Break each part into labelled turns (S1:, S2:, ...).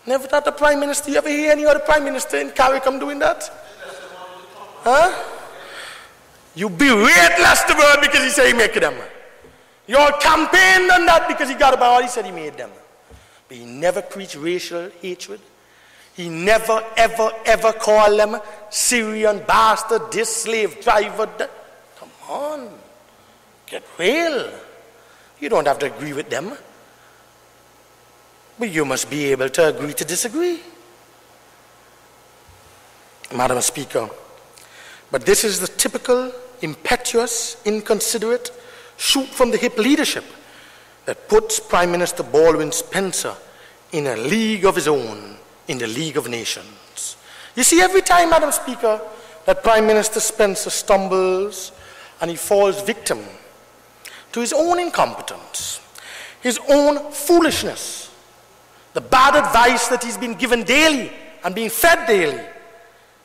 S1: Never thought the Prime Minister, you ever hear any other Prime Minister in CARICOM doing that? Huh? You berate Lesterburg because he said he made them. You all campaigned on that because he got about all he said he made them. But he never preached racial hatred. He never, ever, ever called them Syrian bastard, this slave driver. That. Come on. Get real. You don't have to agree with them. But you must be able to agree to disagree. Madam Speaker, but this is the typical, impetuous, inconsiderate, shoot-from-the-hip leadership that puts Prime Minister Baldwin Spencer in a league of his own, in the League of Nations. You see, every time, Madam Speaker, that Prime Minister Spencer stumbles and he falls victim to his own incompetence, his own foolishness, the bad advice that he's been given daily and being fed daily,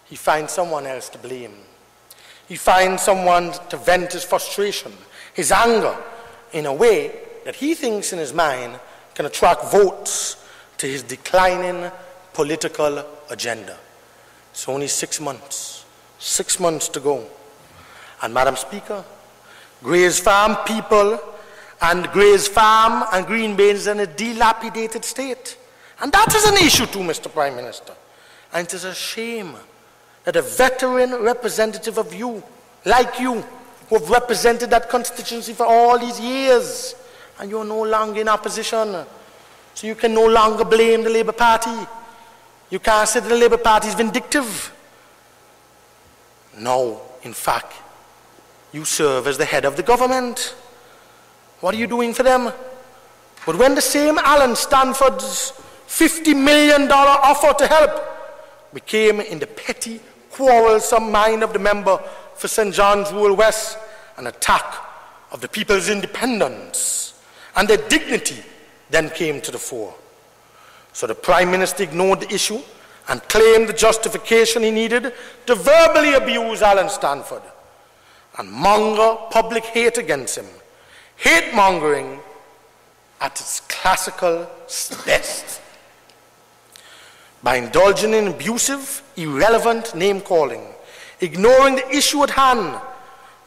S1: he finds someone else to blame. He finds someone to vent his frustration, his anger, in a way that he thinks in his mind can attract votes to his declining political agenda. It's only 6 months. 6 months to go. And Madam Speaker, Gray's Farm people and Gray's Farm and Green Bay is in a dilapidated state. And that is an issue too, Mr. Prime Minister. And it is a shame that a veteran representative of you, like you, who have represented that constituency for all these years, and you're no longer in opposition, so you can no longer blame the Labour Party. You can't say that the Labour Party is vindictive. No, in fact, you serve as the head of the government. What are you doing for them? But when the same Alan Stanford's $50 million offer to help became in the petty, quarrelsome mind of the member for St. John's Rural West an attack of the people's independence, and their dignity then came to the fore. So the Prime Minister ignored the issue and claimed the justification he needed to verbally abuse Alan Stanford and monger public hate against him. Hate-mongering at its classical best. By indulging in abusive, irrelevant name-calling, ignoring the issue at hand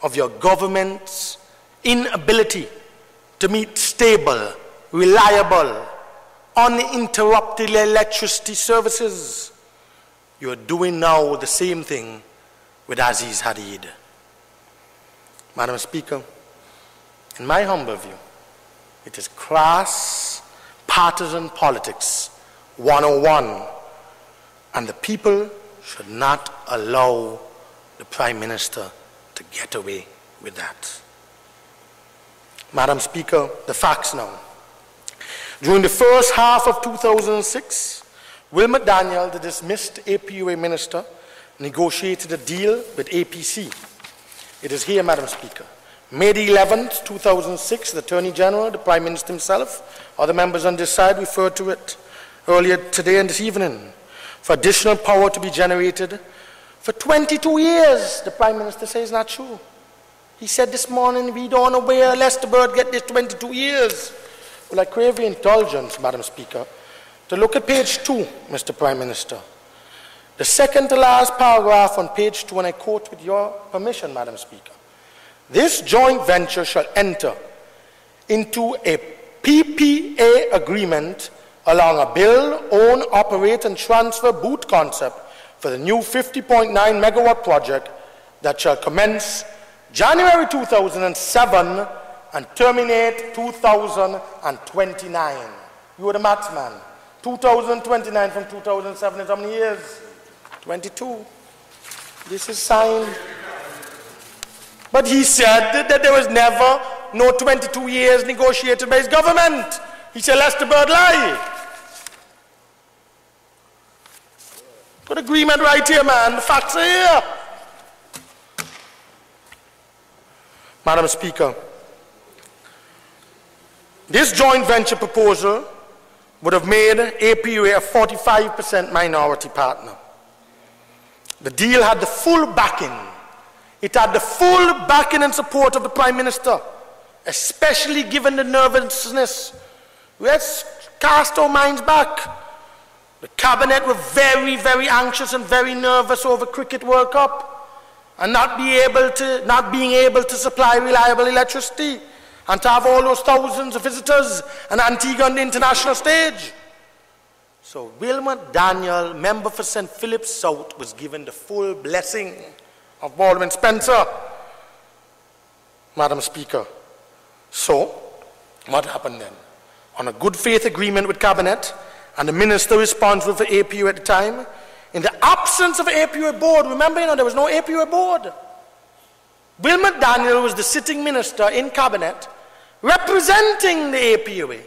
S1: of your government's inability to meet stable, reliable, uninterrupted electricity services, you are doing now the same thing with Aziz Hadid. Madam Speaker, in my humble view, it is crass, partisan politics 101, and the people should not allow the Prime Minister to get away with that. Madam Speaker, the facts now. During the first half of 2006, Will McDaniel, the dismissed APUA minister, negotiated a deal with APC. It is here, Madam Speaker. May the 11th, 2006, the Attorney General, the Prime Minister himself, or the members on this side referred to it earlier today and this evening, for additional power to be generated for 22 years. The Prime Minister says not true. He said this morning, we don't know where Lesterburg get this 22 years. Well, I crave your indulgence, Madam Speaker, to look at page 2, Mr. Prime Minister. The second to last paragraph on page 2, and I quote with your permission, Madam Speaker. This joint venture shall enter into a PPA agreement along a build, own, operate, and transfer boot concept for the new 50.9 megawatt project that shall commence January 2007 and terminate 2029. You are the maths man. 2029 from 2007 is how many years? 22. This is signed. But he said that there was never no 22 years negotiated by his government. He said Lesterburg lie. Put agreement right here, man. The facts are here. Madam Speaker, this joint venture proposal would have made APUA a 45% minority partner. The deal had the full backing. It had the full backing and support of the Prime Minister, especially given the nervousness. Let's cast our minds back. The cabinet were very, very anxious and very nervous over Cricket World Cup and not being able to supply reliable electricity and to have all those thousands of visitors and Antigua on the international stage. So Wilma Daniel, member for St. Philip South, was given the full blessing of Baldwin Spencer, Madam Speaker. So, what happened then? On a good faith agreement with Cabinet and the minister responsible for APU at the time, in the absence of APU board, remember, there was no APU board. Wilma Daniel was the sitting minister in Cabinet representing the APUA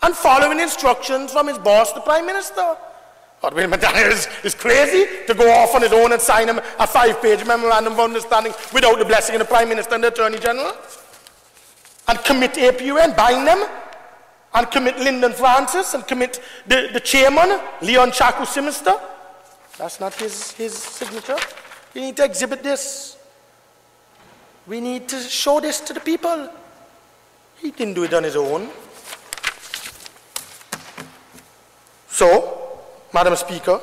S1: and following instructions from his boss, the Prime Minister. But Wilma Daniel is crazy to go off on his own and sign him a 5-page memorandum of understanding without the blessing of the Prime Minister and the Attorney General, and commit APUA and bind them, and commit Lyndon Francis, and commit the chairman, Leon Chaku Simister. That's not his signature. We need to exhibit this. We need to show this to the people. He didn't do it on his own. So, Madam Speaker,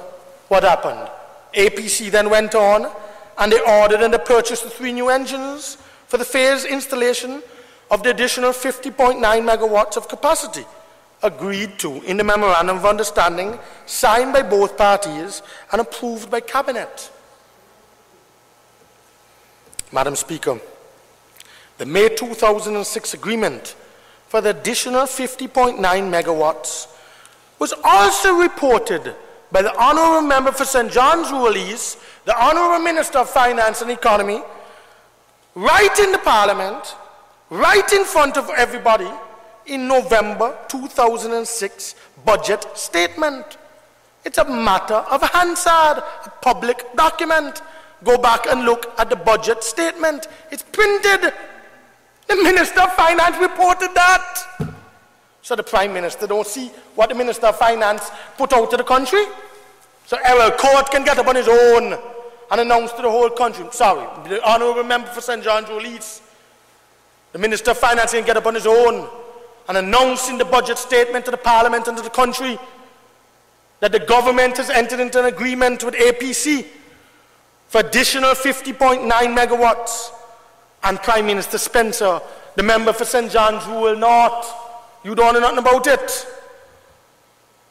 S1: what happened? APC then went on and they ordered and they purchased the 3 new engines for the phased installation of the additional 50.9 megawatts of capacity agreed to in the Memorandum of Understanding signed by both parties and approved by Cabinet. Madam Speaker, the May 2006 agreement for the additional 50.9 megawatts was also reported by the Honourable Member for St. John's Rural East, the Honourable Minister of Finance and Economy, right in the Parliament, right in front of everybody, in November 2006 budget statement. It's a matter of Hansard, a public document. Go back and look at the budget statement. It's printed. The Minister of Finance reported that. So the Prime Minister don't see what the Minister of Finance put out to the country. So Errol Court can get up on his own and announce to the whole country. Sorry, the Honourable Member for St. John's Rural East, the Minister of Finance can get up on his own and announce in the budget statement to the Parliament and to the country that the government has entered into an agreement with APC for additional 50.9 megawatts. And Prime Minister Spencer, the member for St. John's Rural North, you don't know nothing about it.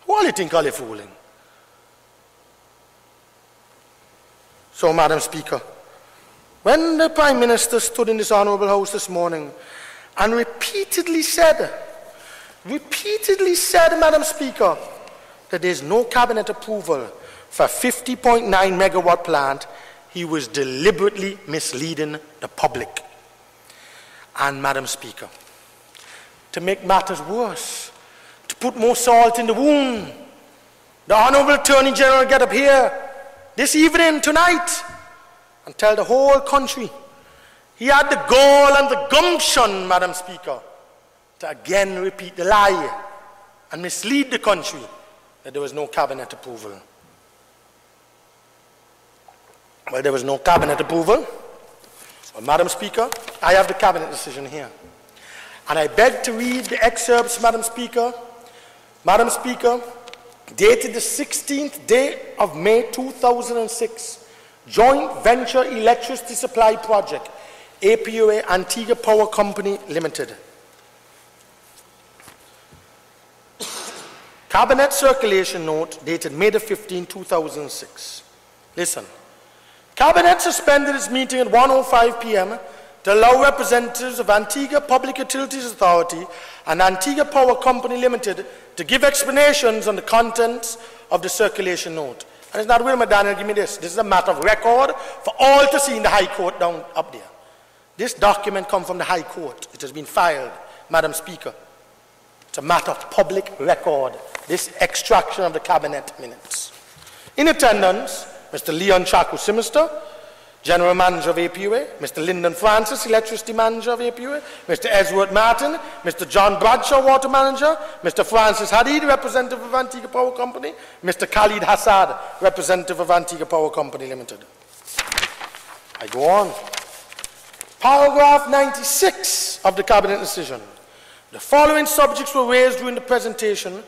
S1: Who all you think are you fooling? So, Madam Speaker, when the Prime Minister stood in this Honourable House this morning and repeatedly said, Madam Speaker, that there is no Cabinet approval for a 50.9 megawatt plant, he was deliberately misleading the public. And, Madam Speaker, to make matters worse, to put more salt in the wound, the Honourable Attorney General get up here this evening, tonight, and tell the whole country he had the gall and the gumption, Madam Speaker, to again repeat the lie and mislead the country that there was no Cabinet approval. Well, there was no Cabinet approval. Well, Madam Speaker, I have the Cabinet decision here. And I beg to read the excerpts, Madam Speaker. Madam Speaker, dated the 16th day of May 2006, Joint Venture Electricity Supply Project, APUA Antigua Power Company Limited. Cabinet Circulation Note dated May the 15th, 2006. Listen. Cabinet suspended its meeting at 1:05 p.m. to allow representatives of Antigua Public Utilities Authority and Antigua Power Company Limited to give explanations on the contents of the circulation note. And it's not Wilma Daniel, give me this. This is a matter of record for all to see in the High Court down up there. This document comes from the High Court. It has been filed, Madam Speaker. It's a matter of public record, this extraction of the Cabinet minutes. In attendance, Mr. Leon Chaku Simister, General Manager of APUA, Mr. Lyndon Francis, Electricity Manager of APUA, Mr. Edward Martin, Mr. John Bradshaw, Water Manager, Mr. Francis Hadid, Representative of Antigua Power Company, Mr. Khalid Hassad, Representative of Antigua Power Company Limited. I go on. Paragraph 96 of the Cabinet decision. The following subjects were raised during the presentation